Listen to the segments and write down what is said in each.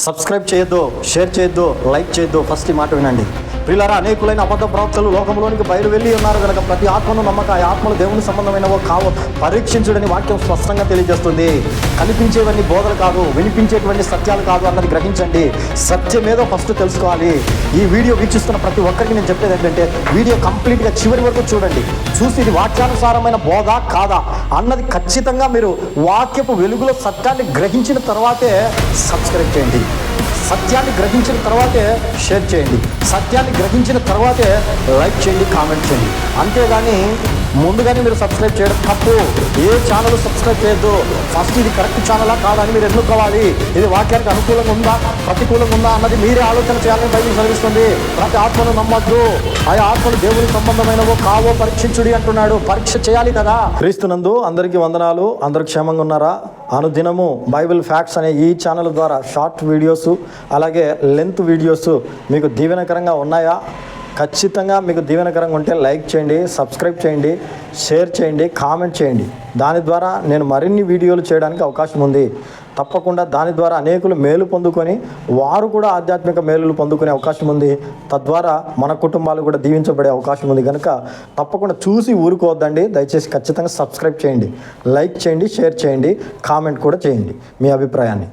Subscribe చేయొద్దు, share చేయొద్దు, like చేయొద్దు. ఫస్ట్ ఈ మాట వినండి. ప్రియులారా, అనేకులైన అబద్ధ ప్రవక్తలు లోకంలోనికి బయలు వెళ్ళి ఉన్నారు కనుక ప్రతి ఆత్మను నమ్మక ఆ ఆత్మలు దేవుని సంబంధమైనవో కావో పరీక్షించుడని వాక్యం స్పష్టంగా తెలియజేస్తుంది. కనిపించేవన్నీ బోధలు కాదు, వినిపించేటువంటి సత్యాలు కాదు అన్నది గ్రహించండి. సత్యమేదో ఫస్ట్ తెలుసుకోవాలి. ఈ వీడియో వీక్షిస్తున్న ప్రతి ఒక్కరికి నేను చెప్పేది ఏంటంటే, వీడియో కంప్లీట్గా చివరి వరకు చూడండి. చూసి ఇది వాక్యానుసారమైన బోధ కాదా అన్నది ఖచ్చితంగా మీరు వాక్యపు వెలుగులో సత్యాన్ని గ్రహించిన తర్వాతే సబ్స్క్రైబ్ చేయండి. సత్యాన్ని గ్రహించిన తర్వాతే షేర్ చేయండి. సత్యాన్ని గ్రహించిన తర్వాతే లైక్ చేయండి, కామెంట్ చేయండి. అంతేగాని ముందుగానే మీరు సబ్స్క్రైబ్ చేయడం తప్పు. ఏ ఛానల్ సబ్స్క్రైబ్ చేయొద్దు. ఫస్ట్ ఇది కరెక్ట్ ఛానలా కాదని మీరు ఎన్నుకోవాలి. ఇది వాక్యానికి అనుకూలంగా ఉందా, ప్రతికూలంగా ఉందా అన్నది మీరే ఆలోచన చేయాలని బైబిల్ చదివిస్తుంది. ప్రతి ఆత్మను నమ్మద్దు, ఆ ఆత్మలు దేవుని సంబంధమైనవో కావో పరీక్షించుడి అంటున్నాడు. పరీక్ష చేయాలి కదా. క్రీస్తునందు అందరికీ వందనాలు. అందరూ క్షేమంగా ఉన్నారా? అనుదినము బైబిల్ ఫ్యాక్ట్స్ అనే ఈ ఛానల్ ద్వారా షార్ట్ వీడియోస్ అలాగే లెంత్ వీడియోస్ మీకు దీవెనకరంగా ఉన్నాయా? ఖచ్చితంగా మీకు దీవెనకరంగా ఉంటే లైక్ చేయండి, సబ్స్క్రైబ్ చేయండి, షేర్ చేయండి, కామెంట్ చేయండి. దాని ద్వారా నేను మరిన్ని వీడియోలు చేయడానికి అవకాశం ఉంది. తప్పకుండా దాని ద్వారా అనేకులు మేలు పొందుకొని వారు కూడా ఆధ్యాత్మిక మేలులు పొందుకునే అవకాశం ఉంది. తద్వారా మన కుటుంబాలు కూడా దీవించబడే అవకాశం ఉంది. కనుక తప్పకుండా చూసి ఊరుకోవద్దండి. దయచేసి ఖచ్చితంగా సబ్స్క్రైబ్ చేయండి, లైక్ చేయండి, షేర్ చేయండి, కామెంట్ కూడా చేయండి మీ అభిప్రాయాన్ని.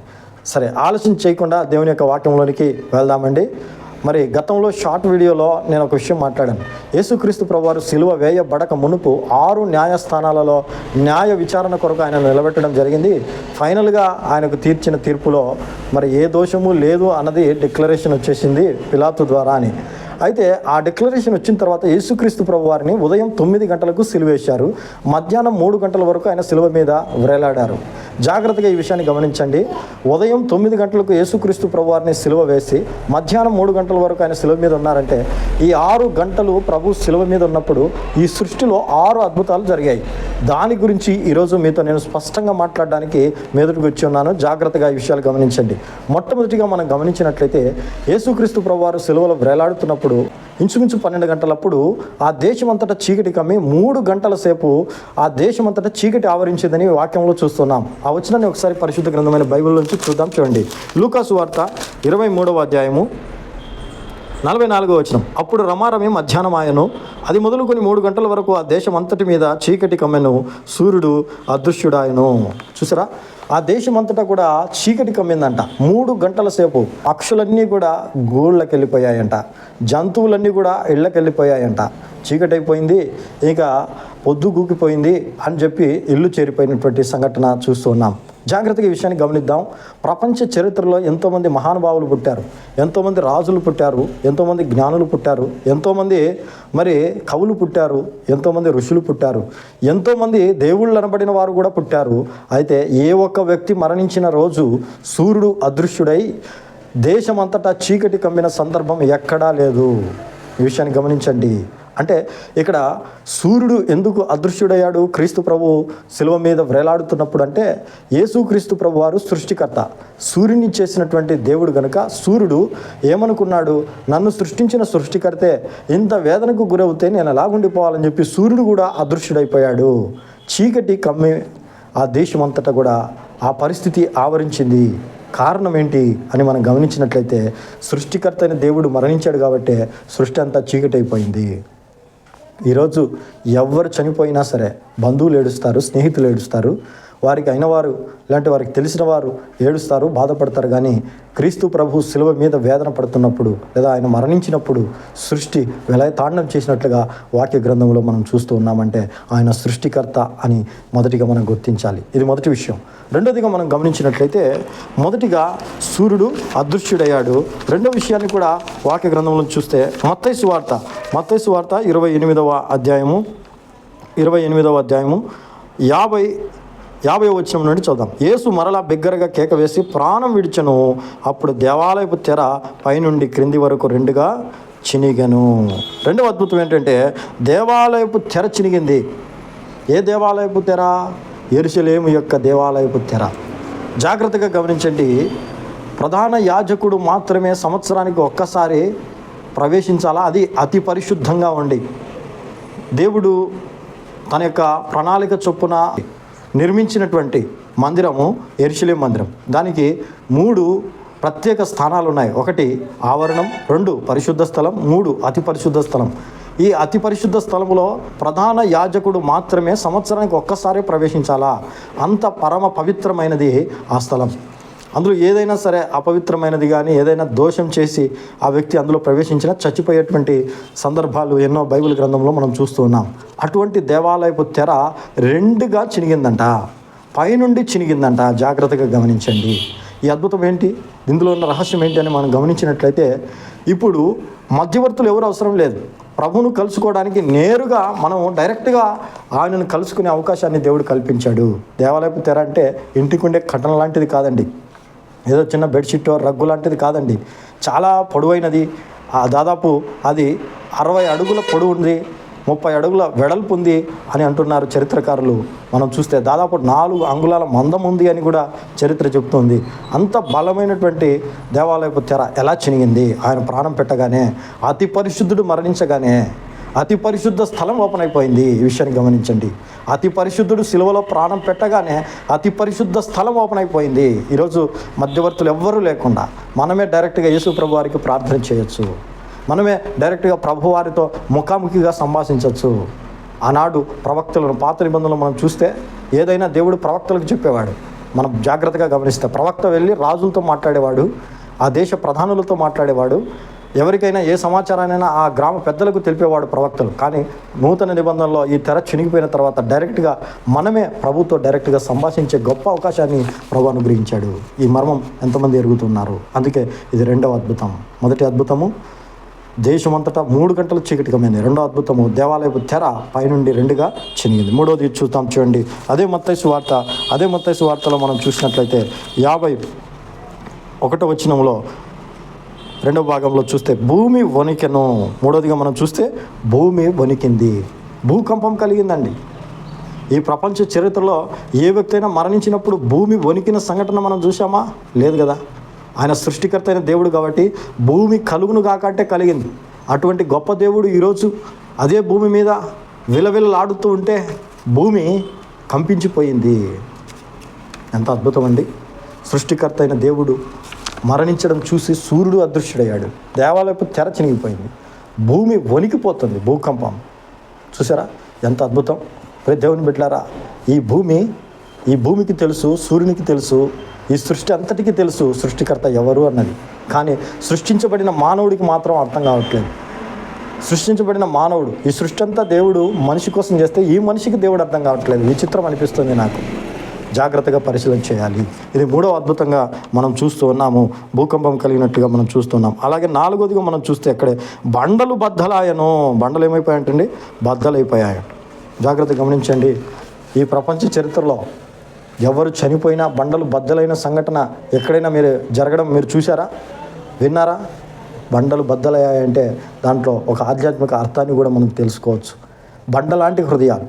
సరే, ఆలోచన చేయకుండా దేవుని యొక్క వాక్యంలోనికి వెళ్దామండి. మరి గతంలో షార్ట్ వీడియోలో నేను ఒక విషయం మాట్లాడాను. యేసుక్రీస్తు ప్రభువారు సిలువ వేయబడక మునుపు 6 న్యాయస్థానాలలో న్యాయ విచారణ కొరకు ఆయన నిలబెట్టడం జరిగింది. ఫైనల్గా ఆయనకు తీర్చిన తీర్పులో మరి ఏ దోషము లేదు అన్నది డిక్లరేషన్ వచ్చేసింది పిలాతు ద్వారా అని. అయితే ఆ డిక్లరేషన్ వచ్చిన తర్వాత యేసుక్రీస్తు ప్రభువారిని ఉదయం 9 గంటలకు సిలువేశారు. మధ్యాహ్నం 3 గంటల వరకు ఆయన సిలువ మీద వ్రేలాడారు. జాగ్రత్తగా ఈ విషయాన్ని గమనించండి. ఉదయం 9 గంటలకు యేసుక్రీస్తు ప్రభువారిని సిలువ వేసి మధ్యాహ్నం 3 గంటల వరకు ఆయన సిలువ మీద ఉన్నారంటే ఈ 6 గంటలు ప్రభు సిలువ మీద ఉన్నప్పుడు ఈ సృష్టిలో 6 అద్భుతాలు జరిగాయి. దాని గురించి ఈరోజు మీతో నేను స్పష్టంగా మాట్లాడడానికి మీదటికి వచ్చి ఉన్నాను. జాగ్రత్తగా ఈ విషయాలు గమనించండి. మొట్టమొదటిగా మనం గమనించినట్లయితే యేసుక్రీస్తు ప్రభువారు సిలువలో వ్రేలాడుతున్నప్పుడు ఇంచుమించు 12 గంటలప్పుడు ఆ దేశమంతటా చీకటి కమ్మి 3 గంటల సేపు ఆ దేశమంతటా చీకటి ఆవరించేదని వాక్యంలో చూస్తున్నాం. ఆ వచనాన్ని ఒకసారి పరిశుద్ధ గ్రంథమైన బైబిల్ నుంచి చూద్దాం. చూడండి, లూకాసు వార్త 23వ అధ్యాయము 44వ వచనం. అప్పుడు రమారమి మధ్యాహ్నం ఆయను, అది మొదలుకొని 3 గంటల వరకు ఆ దేశం అంతటి మీద చీకటి కమ్మెను, సూర్యుడు అదృశ్యుడాయను. చూసారా, ఆ దేశం అంతటా కూడా చీకటి కమ్మిందంట. 3 గంటల సేపు పక్షులన్నీ కూడా గూళ్ళకి వెళ్ళిపోయాయంట, జంతువులన్నీ కూడా ఇళ్ళకి వెళ్ళిపోయాయంట. చీకటి అయిపోయింది, ఇక పొద్దు గూకిపోయింది అని చెప్పి ఇల్లు చేరిపోయినటువంటి సంఘటన చూస్తున్నాం. జాగ్రత్తగా ఈ విషయాన్ని గమనిద్దాం. ప్రపంచ చరిత్రలో ఎంతోమంది మహానుభావులు పుట్టారు, ఎంతోమంది రాజులు పుట్టారు, ఎంతోమంది జ్ఞానులు పుట్టారు, ఎంతోమంది మరి కవులు పుట్టారు, ఎంతోమంది ఋషులు పుట్టారు, ఎంతోమంది దేవుళ్ళు అనబడిన వారు కూడా పుట్టారు. అయితే ఏ ఒక్క వ్యక్తి మరణించిన రోజు సూర్యుడు అదృశ్యుడై దేశమంతటా చీకటి కమ్మిన సందర్భం ఎక్కడా లేదు. ఈ విషయాన్ని గమనించండి. అంటే ఇక్కడ సూర్యుడు ఎందుకు అదృశ్యుడయ్యాడు క్రీస్తు ప్రభు శిలువ మీద వ్రేలాడుతున్నప్పుడు అంటే, యేసుక్రీస్తు ప్రభు వారు సృష్టికర్త, సూర్యుని చేసినటువంటి దేవుడు కనుక సూర్యుడు ఏమనుకున్నాడు, నన్ను సృష్టించిన సృష్టికర్తే ఇంత వేదనకు గురవుతే నేను ఎలాగుండిపోవాలని చెప్పి సూర్యుడు కూడా అదృశ్యుడైపోయాడు. చీకటి కమ్మి ఆ దేశం అంతటా కూడా ఆ పరిస్థితి ఆవరించింది. కారణం ఏంటి అని మనం గమనించినట్లయితే, సృష్టికర్త అయిన దేవుడు మరణించాడు కాబట్టి సృష్టి అంతా చీకటి అయిపోయింది. ఈరోజు ఎవరు చనిపోయినా సరే బంధువులు ఏడుస్తారు, స్నేహితులు ఏడుస్తారు, వారికి అయినవారు ఇలాంటి వారికి తెలిసిన వారు ఏడుస్తారు, బాధపడతారు. కానీ క్రీస్తు ప్రభు శిలువ మీద వేదన పడుతున్నప్పుడు లేదా ఆయన మరణించినప్పుడు సృష్టి విలయతాండం చేసినట్లుగా వాక్య గ్రంథంలో మనం చూస్తూ ఉన్నామంటే ఆయన సృష్టికర్త అని మొదటిగా మనం గుర్తించాలి. ఇది మొదటి విషయం. రెండోదిగా మనం గమనించినట్లయితే, మొదటిగా సూర్యుడు అదృశ్యుడయ్యాడు. రెండో విషయాన్ని కూడా వాక్య గ్రంథంలో చూస్తే మత్తయి సువార్త 28వ అధ్యాయము 50వ వచనం నుండి చూద్దాం. యేసు మరలా బిగ్గరగా కేక వేసి ప్రాణం విడిచెను. అప్పుడు దేవాలయపు తెర పైనుండి క్రింది వరకు 2గా చినిగెను. రెండవ అద్భుతం ఏంటంటే, దేవాలయపు తెర చినిగింది. ఏ దేవాలయపు తెర? యెరూషలేము యొక్క దేవాలయపు తెర. జాగ్రత్తగా గమనించండి. ప్రధాన యాజకుడు మాత్రమే సంవత్సరానికి ఒక్కసారి ప్రవేశించాలా, అది అతి పరిశుద్ధంగా ఉండి దేవుడు తన యొక్క ప్రణాళిక చొప్పున నిర్మించినటువంటి మందిరము యెరూషలేము మందిరం. దానికి 3 ప్రత్యేక స్థానాలు ఉన్నాయి. 1 ఆవరణం, 2 పరిశుద్ధ స్థలం, 3 అతి పరిశుద్ధ స్థలం. ఈ అతి పరిశుద్ధ స్థలములో ప్రధాన యాజకుడు మాత్రమే సంవత్సరానికి ఒక్కసారి ప్రవేశించాలా. అంత పరమ పవిత్రమైనది ఆ స్థలం. అందులో ఏదైనా సరే అపవిత్రమైనది కానీ ఏదైనా దోషం చేసి ఆ వ్యక్తి అందులో ప్రవేశించినా చచ్చిపోయేటువంటి సందర్భాలు ఎన్నో బైబిల్ గ్రంథంలో మనం చూస్తూ ఉన్నాం. అటువంటి దేవాలయపు తెర 2గా చినిగిందంట, పైనుండి చినిగిందంట. జాగ్రత్తగా గమనించండి. ఈ అద్భుతం ఏంటి, ఇందులో ఉన్న రహస్యం ఏంటి అని మనం గమనించినట్లయితే, ఇప్పుడు మధ్యవర్తులు ఎవరు అవసరం లేదు. ప్రభువును కలుసుకోవడానికి నేరుగా మనం డైరెక్ట్గా ఆయనను కలుసుకునే అవకాశాన్ని దేవుడు కల్పించాడు. దేవాలయపు తెర అంటే ఇంటికి ఉండే కటన లాంటిది కాదండి, ఏదో చిన్న బెడ్షీట్ రగ్గు లాంటిది కాదండి. చాలా పొడవైనది. దాదాపు అది 60 అడుగుల పొడవు ఉంది, 30 అడుగుల వెడల్పు ఉంది అని అంటున్నారు చరిత్రకారులు. మనం చూస్తే దాదాపు 4 అంగుళాల మందం ఉంది అని కూడా చరిత్ర చెబుతుంది. అంత బలమైనటువంటి దేవాలయపు తెర ఎలా చినిగింది? ఆయన ప్రాణం పెట్టగానే, అతి పరిశుద్ధుడు మరణించగానే అతి పరిశుద్ధ స్థలం ఓపెన్ అయిపోయింది. ఈ విషయాన్ని గమనించండి. అతి పరిశుద్ధుడు సిలువలో ప్రాణం పెట్టగానే అతి పరిశుద్ధ స్థలం ఓపెన్ అయిపోయింది. ఈరోజు మధ్యవర్తులు ఎవ్వరూ లేకుండా మనమే డైరెక్ట్గా యేసు ప్రభు వారికి ప్రార్థన చేయొచ్చు. మనమే డైరెక్ట్గా ప్రభువారితో ముఖాముఖిగా సంభాషించవచ్చు. ఆనాడు ప్రవక్తలను, పాత నిబంధనలు మనం చూస్తే ఏదైనా దేవుడు ప్రవక్తలకు చెప్పేవాడు. మనం జాగ్రత్తగా గమనిస్తే ప్రవక్త వెళ్ళి రాజులతో మాట్లాడేవాడు, ఆ దేశ ప్రధానులతో మాట్లాడేవాడు, ఎవరికైనా ఏ సమాచారాన్నైనా ఆ గ్రామ పెద్దలకు తెలిపేవాడు ప్రవక్తలు. కానీ నూతన నిబంధనలో ఈ తెర చినిగిపోయిన తర్వాత డైరెక్ట్గా మనమే ప్రభుతో డైరెక్ట్గా సంభాషించే గొప్ప అవకాశాన్ని ప్రభు అనుగ్రహించాడు. ఈ మర్మం ఎంతమంది ఎరుగుతున్నారు? అందుకే ఇది 2వ అద్భుతం. మొదటి అద్భుతము దేశమంతటా 3 గంటలు చీకటి కమ్మింది. 2వ అద్భుతము దేవాలయపు తెర పైనుండి 2గా చినిగింది. 3వది చూద్దాం, చూడండి. అదే మత్తయి సువార్తలో మనం చూసినట్లయితే 51వ వచనంలో 2వ భాగంలో చూస్తే భూమి వణికెను. 3వదిగా మనం చూస్తే భూమి వణికింది, భూకంపం కలిగిందండి. ఈ ప్రపంచ చరిత్రలో ఏ వ్యక్తి అయినా మరణించినప్పుడు భూమి వణికిన సంఘటన మనం చూసామా? లేదు కదా. ఆయన సృష్టికర్త అయిన దేవుడు కాబట్టి భూమి కలుగును కాకంటే కలిగింది. అటువంటి గొప్ప దేవుడు ఈరోజు అదే భూమి మీద విలవిలలాడుతూ ఉంటే భూమి కంపించిపోయింది. ఎంత అద్భుతం అండి. సృష్టికర్త అయిన దేవుడు మరణించడం చూసి సూర్యుడు అదృశ్యుడయ్యాడు. దేవాలయపు తెర చినిగిపోయింది, భూమి వణికిపోతుంది, భూకంపం. చూసారా ఎంత అద్భుతం? దేవుని బిడ్డలారా, ఈ భూమికి తెలుసు, సూర్యునికి తెలుసు, ఈ సృష్టి అంతటికీ తెలుసు సృష్టికర్త ఎవరు అన్నది. కానీ సృష్టించబడిన మానవుడికి మాత్రం అర్థం కావట్లేదు. సృష్టించబడిన మానవుడు, ఈ సృష్టి అంతా దేవుడు మనిషి కోసం చేస్తే ఈ మనిషికి దేవుడు అర్థం కావట్లేదు. విచిత్రం అనిపిస్తుంది నాకు. జాగ్రత్తగా పరిశీలన చేయాలి. ఇది 3వ అద్భుతంగా మనం చూస్తూ ఉన్నాము. భూకంపం కలిగినట్టుగా మనం చూస్తున్నాం. అలాగే 4వదిగా మనం చూస్తే అక్కడే బండలు బద్దలాయను. బండలు ఏమైపోయాయంటండి? బద్దలైపోయాయట. జాగ్రత్తగా గమనించండి. ఈ ప్రపంచ చరిత్రలో ఎవరు చనిపోయినా బండలు బద్దలైన సంఘటన ఎక్కడైనా జరగడం మీరు చూసారా, విన్నారా? బండలు బద్దలయ్యాయంటే దాంట్లో ఒక ఆధ్యాత్మిక అర్థాన్ని కూడా మనం తెలుసుకోవచ్చు. బండలాంటి హృదయాలు,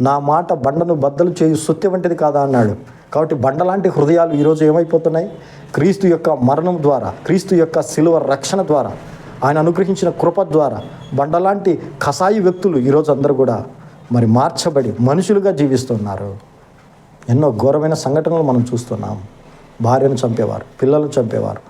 నా మాట బండను బద్దలు చేయు సొత్తె వంటిది కాదా అన్నాడు. కాబట్టి బండలాంటి హృదయాలు ఈరోజు ఏమైపోతున్నాయి? క్రీస్తు యొక్క మరణం ద్వారా, క్రీస్తు యొక్క శిలువ రక్షణ ద్వారా, ఆయన అనుగ్రహించిన కృప ద్వారా బండలాంటి కసాయి వ్యక్తులు ఈరోజు అందరూ కూడా మార్చబడి మనుషులుగా జీవిస్తున్నారు. ఎన్నో ఘోరమైన సంఘటనలు మనం చూస్తున్నాం. భార్యను చంపేవారు, పిల్లలను చంపేవారు,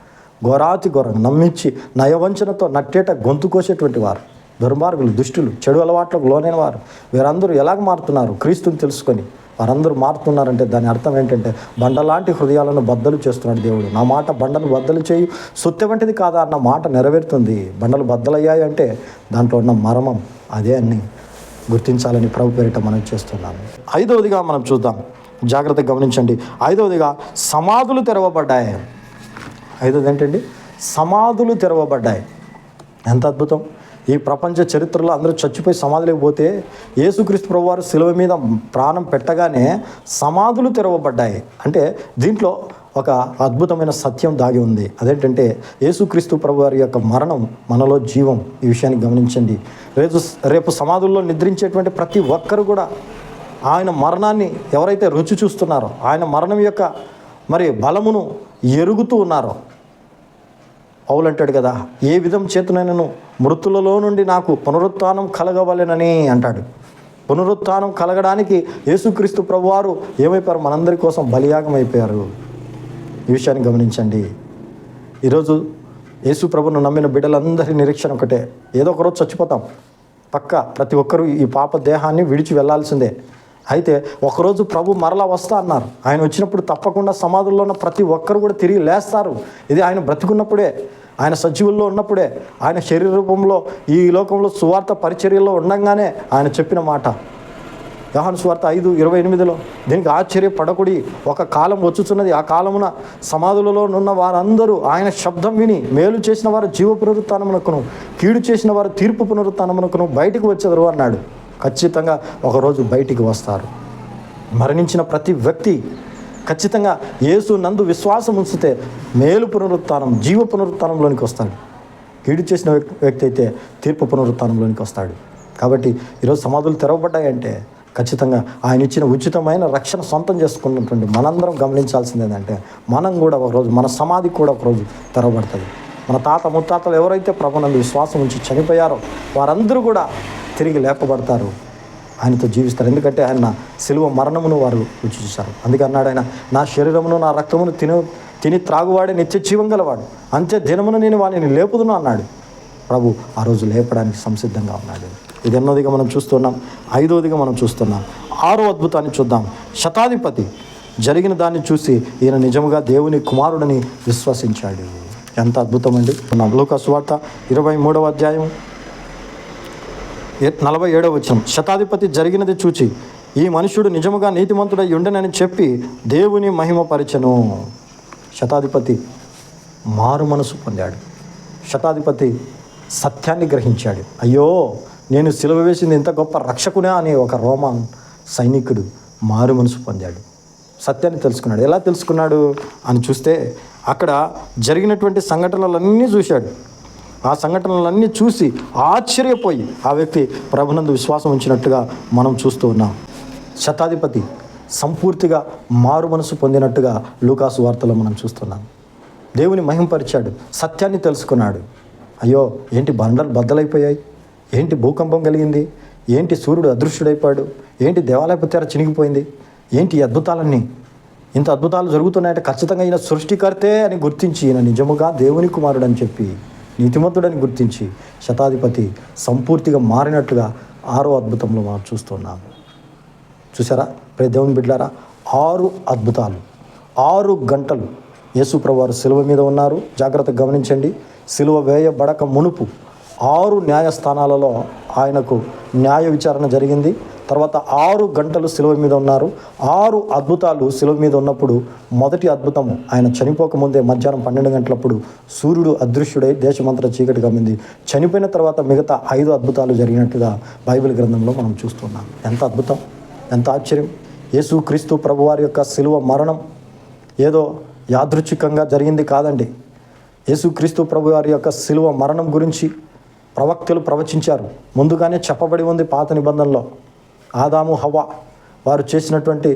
ఘోరాతి ఘోరంగా నమ్మించి నయవంచనతో నట్టేట గొంతు కోసేటువంటి వారు, దుర్మార్గులు, దుష్టులు, చెడు అలవాట్లకు లోనైన వారు, వీరందరూ ఎలాగ మారుతున్నారు? క్రీస్తుని తెలుసుకొని వారందరూ మారుతున్నారంటే దాని అర్థం ఏంటంటే బండలాంటి హృదయాలను బద్దలు చేస్తున్నాడు దేవుడు. నా మాట బండను బద్దలు చేయు సొత్తె వంటిది కాదా అన్న మాట నెరవేరుతుంది. బండలు బద్దలయ్యాయి అంటే దాంట్లో ఉన్న మర్మం అదే అని గుర్తించాలని ప్రభు పేరిట మనం చేస్తున్నాము. 5వదిగా మనం చూద్దాం, జాగ్రత్తగా గమనించండి. 5వదిగా సమాధులు తెరవబడ్డాయి. 5వది ఏంటండి? సమాధులు తెరవబడ్డాయి. ఎంత అద్భుతం! ఈ ప్రపంచ చరిత్రలో అందరూ చచ్చిపోయి సమాధులకు పోతే యేసుక్రీస్తు ప్రభువారు శిలువ మీద ప్రాణం పెట్టగానే సమాధులు తెరవబడ్డాయి. అంటే దీంట్లో ఒక అద్భుతమైన సత్యం దాగి ఉంది. అదేంటంటే యేసుక్రీస్తు ప్రభువారి యొక్క మరణం మనలో జీవం. ఈ విషయాన్ని గమనించండి. రేపు సమాధుల్లో నిద్రించేటువంటి ప్రతి ఒక్కరు కూడా ఆయన మరణాన్ని ఎవరైతే రుచి చూస్తున్నారో, ఆయన మరణం యొక్క బలమును ఎరుగుతూ ఉన్నారో, పౌలు అంటాడు కదా, ఏ విధం చేతునైనను మృతులలో నుండి నాకు పునరుత్థానం కలగవలెనని అంటాడు. పునరుత్థానం కలగడానికి యేసుక్రీస్తు ప్రభువారు ఏమైపోయారు? మనందరి కోసం బలియాగం అయిపోయారు. ఈ విషయాన్ని గమనించండి. ఈరోజు యేసు ప్రభువును నమ్మిన బిడ్డలందరి నిరీక్షణ ఒకటే, ఏదో ఒకరోజు చచ్చిపోతాం. పక్కా ప్రతి ఒక్కరూ ఈ పాప దేహాన్ని విడిచి వెళ్ళాల్సిందే. అయితే ఒకరోజు ప్రభు మరలా వస్తా అన్నారు. ఆయన వచ్చినప్పుడు తప్పకుండా సమాధుల్లో ఉన్న ప్రతి ఒక్కరు కూడా తిరిగి లేస్తారు. ఇది ఆయన బ్రతికున్నప్పుడే, ఆయన సజీవుల్లో ఉన్నప్పుడే, ఆయన శరీర రూపంలో ఈ లోకంలో సువార్త పరిచర్యలో ఉండగానే ఆయన చెప్పిన మాట. యోహాను సువార్త 5:28. దీనికి ఆశ్చర్యపడకుడి, ఒక కాలం వచ్చుచున్నది, ఆ కాలమున సమాధులలో ఉన్న వారందరూ ఆయన శబ్దం విని మేలు చేసిన వారు జీవ పునరుత్థానమునకును, కీడు చేసిన వారు తీర్పు పునరుత్థానమునకును బయటికి వచ్చెదరు అన్నాడు. ఖచ్చితంగా ఒకరోజు బయటికి వస్తారు. మరణించిన ప్రతి వ్యక్తి ఖచ్చితంగా యేసు నందు విశ్వాసం ఉంచితే మేలు పునరుత్థానం, జీవ పునరుత్థానంలోనికి వస్తాడు. కీడు చేసిన వ్యక్తి అయితే తీర్పు పునరుత్థానంలోనికి వస్తాడు. కాబట్టి ఈరోజు సమాధులు తెరవబడ్డాయంటే ఖచ్చితంగా ఆయన ఇచ్చిన ఉచితమైన రక్షణ సొంతం చేసుకున్నటువంటి మనందరం గమనించాల్సింది ఏంటంటే, మనం కూడా ఒకరోజు మన సమాధి కూడా ఒకరోజు తెరవబడుతుంది. మన తాత ముత్తాతలు ఎవరైతే ప్రభునందు విశ్వాసం ఉంచి చనిపోయారో వారందరూ కూడా తిరిగి లేపబడతారు, ఆయనతో జీవిస్తారు. ఎందుకంటే ఆయన శిలువ మరణమును వారు రుచి చూశారు. అందుకే అన్నాడు ఆయన, నా శరీరమును నా రక్తమును తిని త్రాగువాడే నిత్య జీవం గలవాడు, అంత్య దినమును నేను వాడిని లేపుదును అన్నాడు. ప్రభు ఆ రోజు లేపడానికి సంసిద్ధంగా ఉన్నాడు. ఇది ఎన్నోదిగా మనం చూస్తున్నాం. 5వదిగా మనం చూస్తున్నాం. 6వ అద్భుతాన్ని చూద్దాం. శతాధిపతి జరిగిన దాన్ని చూసి ఈయన నిజముగా దేవుని కుమారుడని విశ్వసించాడు. ఎంత అద్భుతం అండి. లూకా సువార్త 23వ అధ్యాయం 47వ వచనం. శతాధిపతి జరిగినది చూచి ఈ మనుష్యుడు నిజముగా నీతిమంతుడై ఉండనని చెప్పి దేవుని మహిమపరచెను. శతాధిపతి మారు మనసు పొందాడు. శతాధిపతి సత్యాన్ని గ్రహించాడు. అయ్యో, నేను సిలువ వేసింది ఇంత గొప్ప రక్షకునే అని ఒక రోమన్ సైనికుడు మారు మనసు పొందాడు. సత్యాన్ని తెలుసుకున్నాడు. ఎలా తెలుసుకున్నాడు అని చూస్తే అక్కడ జరిగినటువంటి సంఘటనలన్నీ చూశాడు. ఆ సంఘటనలన్నీ చూసి ఆశ్చర్యపోయి ఆ వ్యక్తి ప్రభునందు విశ్వాసం ఉంచినట్టుగా మనం చూస్తూ ఉన్నాం. శతాధిపతి సంపూర్తిగా మారు మనసు పొందినట్టుగా లూకా సువార్తలో మనం చూస్తున్నాం. దేవుని మహింపరిచాడు, సత్యాన్ని తెలుసుకున్నాడు. అయ్యో, ఏంటి బండలు బద్దలైపోయాయి, ఏంటి భూకంపం కలిగింది, ఏంటి సూర్యుడు అదృశ్యుడైపోయాడు, ఏంటి దేవాలయపు తెర చినిగిపోయింది, ఏంటి ఈ అద్భుతాలన్నీ, ఇంత అద్భుతాలు జరుగుతున్నాయంటే ఖచ్చితంగా ఈయన సృష్టికర్తే అని గుర్తించి ఈయన నిజముగా దేవుని కుమారుడు అని చెప్పి నీతిమంతుడని గుర్తించి శతాధిపతి సంపూర్తిగా మారినట్టుగా 6వ అద్భుతంలో మనం చూస్తున్నాము. చూసారా ప్రియ దేవుని బిడ్డలారా, 6 అద్భుతాలు, 6 గంటలు యేసు ప్రభువారు శిలువ మీద ఉన్నారు. జాగ్రత్తగా గమనించండి. శిలువ వేయబడక మునుపు 6 న్యాయస్థానాలలో ఆయనకు న్యాయ విచారణ జరిగింది. తర్వాత 6 గంటలు శిలువ మీద ఉన్నారు. 6 అద్భుతాలు శిలువ మీద ఉన్నప్పుడు మొదటి అద్భుతము ఆయన చనిపోకముందే మధ్యాహ్నం 12 గంటలప్పుడు సూర్యుడు అదృశ్యుడై దేశమంతటా చీకటి కమ్మింది. చనిపోయిన తర్వాత మిగతా 5 అద్భుతాలు జరిగినట్టుగా బైబిల్ గ్రంథంలో మనం చూస్తున్నాం. ఎంత అద్భుతం, ఎంత ఆశ్చర్యం. యేసు క్రీస్తు ప్రభువారి యొక్క శిలువ మరణం ఏదో యాదృచ్ఛికంగా జరిగింది కాదండి. యేసుక్రీస్తు ప్రభువారి యొక్క శిలువ మరణం గురించి ప్రవక్తలు ప్రవచించారు. ముందుగానే చెప్పబడి ఉంది పాత నిబంధనలో. ఆదాము హవ్వ వారు చేసినటువంటి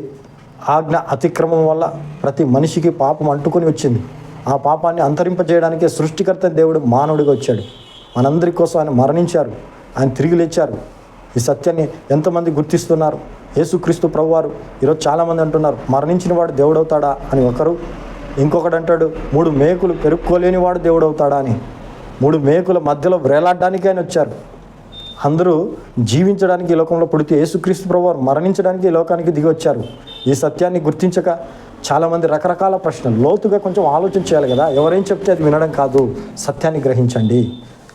ఆజ్ఞ అతిక్రమం వల్ల ప్రతి మనిషికి పాపం అంటుకొని వచ్చింది. ఆ పాపాన్ని అంతరింపజేయడానికే సృష్టికర్త దేవుడు మానవుడిగా వచ్చాడు. మనందరి కోసం ఆయన మరణించారు, ఆయన తిరిగి లేచారు. ఈ సత్యాన్ని ఎంతమంది గుర్తిస్తున్నారు? యేసుక్రీస్తు ప్రభువారు ఈరోజు చాలామంది అంటున్నారు మరణించిన వాడు దేవుడవుతాడా అని ఒకరు, ఇంకొకడు అంటాడు 3 మేకులు పెరుక్కోలేని వాడు దేవుడవుతాడా అని. 3 మేకుల మధ్యలో వేలాడడానికి ఆయన వచ్చారు. అందరూ జీవించడానికి ఈ లోకంలో పుడితే యేసుక్రీస్తు ప్రభువారు మరణించడానికి ఈ లోకానికి దిగి వచ్చారు. ఈ సత్యాన్ని గుర్తించక చాలామంది రకరకాల ప్రశ్నలు, లోతుగా కొంచెం ఆలోచన చేయాలి కదా. ఎవరేం చెప్తే అది వినడం కాదు, సత్యాన్ని గ్రహించండి.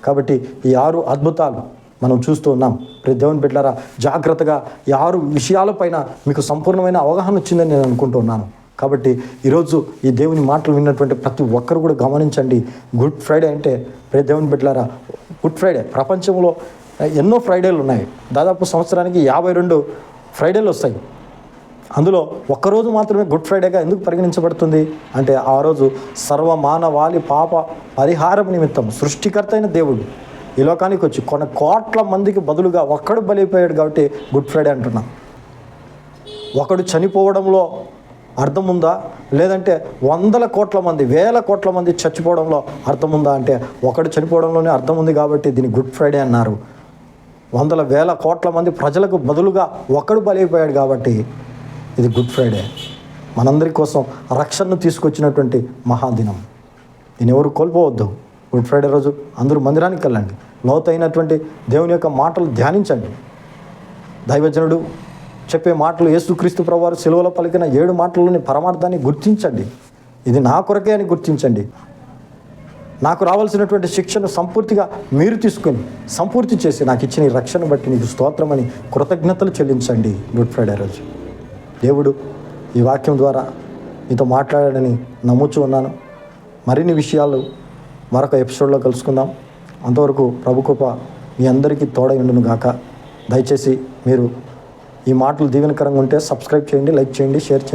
కాబట్టి ఈ 6 అద్భుతాలు మనం చూస్తూ ఉన్నాం. ప్రతి దేవుని బిడ్డలారా, జాగ్రత్తగా ఈ 6 విషయాలపైన మీకు సంపూర్ణమైన అవగాహన వచ్చిందని నేను అనుకుంటున్నాను. కాబట్టి ఈరోజు ఈ దేవుని మాటలు విన్నటువంటి ప్రతి ఒక్కరు కూడా గమనించండి. గుడ్ ఫ్రైడే అంటే ప్రతి దేవుని బిడ్డలారా, గుడ్ ఫ్రైడే ప్రపంచంలో ఎన్నో ఫ్రైడేలు ఉన్నాయి. దాదాపు సంవత్సరానికి 52 ఫ్రైడేలు వస్తాయి. అందులో ఒక్కరోజు మాత్రమే గుడ్ ఫ్రైడేగా ఎందుకు పరిగణించబడుతుంది అంటే, ఆ రోజు సర్వమానవాళి పాప పరిహారం నిమిత్తం సృష్టికర్త అయిన దేవుడు ఈ లోకానికి వచ్చి కొన్ని కోట్ల మందికి బదులుగా ఒక్కడు బలైపోయాడు కాబట్టి గుడ్ ఫ్రైడే అంటున్నాం. ఒకడు చనిపోవడంలో అర్థం ఉందా, లేదంటే 100 కోట్ల మంది 1000 కోట్ల మంది చచ్చిపోవడంలో అర్థం ఉందా అంటే, ఒకడు చనిపోవడంలోనే అర్థం ఉంది కాబట్టి దీన్ని గుడ్ ఫ్రైడే అన్నారు. 100,000 కోట్ల మంది ప్రజలకు బదులుగా ఒకడు బలైపోయాడు కాబట్టి ఇది గుడ్ ఫ్రైడే. మనందరి కోసం రక్షణను తీసుకొచ్చినటువంటి మహాదినం. దీన్ని ఎవరు కోల్పోవద్దు. గుడ్ ఫ్రైడే రోజు అందరూ మందిరానికి వెళ్ళండి, లోతైనటువంటి దేవుని యొక్క మాటలు ధ్యానించండి. దైవజనుడు చెప్పే మాటలు, యేసుక్రీస్తు ప్రభువారు సిలువలో పలికిన 7 మాటల్లోని పరమార్థాన్ని గుర్తించండి. ఇది నా కొరకే అని గుర్తించండి. నాకు రావాల్సినటువంటి శిక్షను సంపూర్తిగా మీరు తీసుకొని సంపూర్తి చేసి నాకు ఇచ్చిన ఈ రక్షణ బట్టి నీకు స్తోత్రమని కృతజ్ఞతలు చెల్లించండి. గుడ్ ఫ్రైడే రోజు దేవుడు ఈ వాక్యం ద్వారా మీతో మాట్లాడాడని నమ్ముచూ ఉన్నాను. మరిన్ని విషయాలు మరొక ఎపిసోడ్లో కలుసుకుందాం. అంతవరకు ప్రభుకృప మీ అందరికీ తోడై ఉండును గాక. దయచేసి మీరు ఈ మాటలు దీవెనకరంగా ఉంటే సబ్స్క్రైబ్ చేయండి, లైక్ చేయండి, షేర్ చేయండి.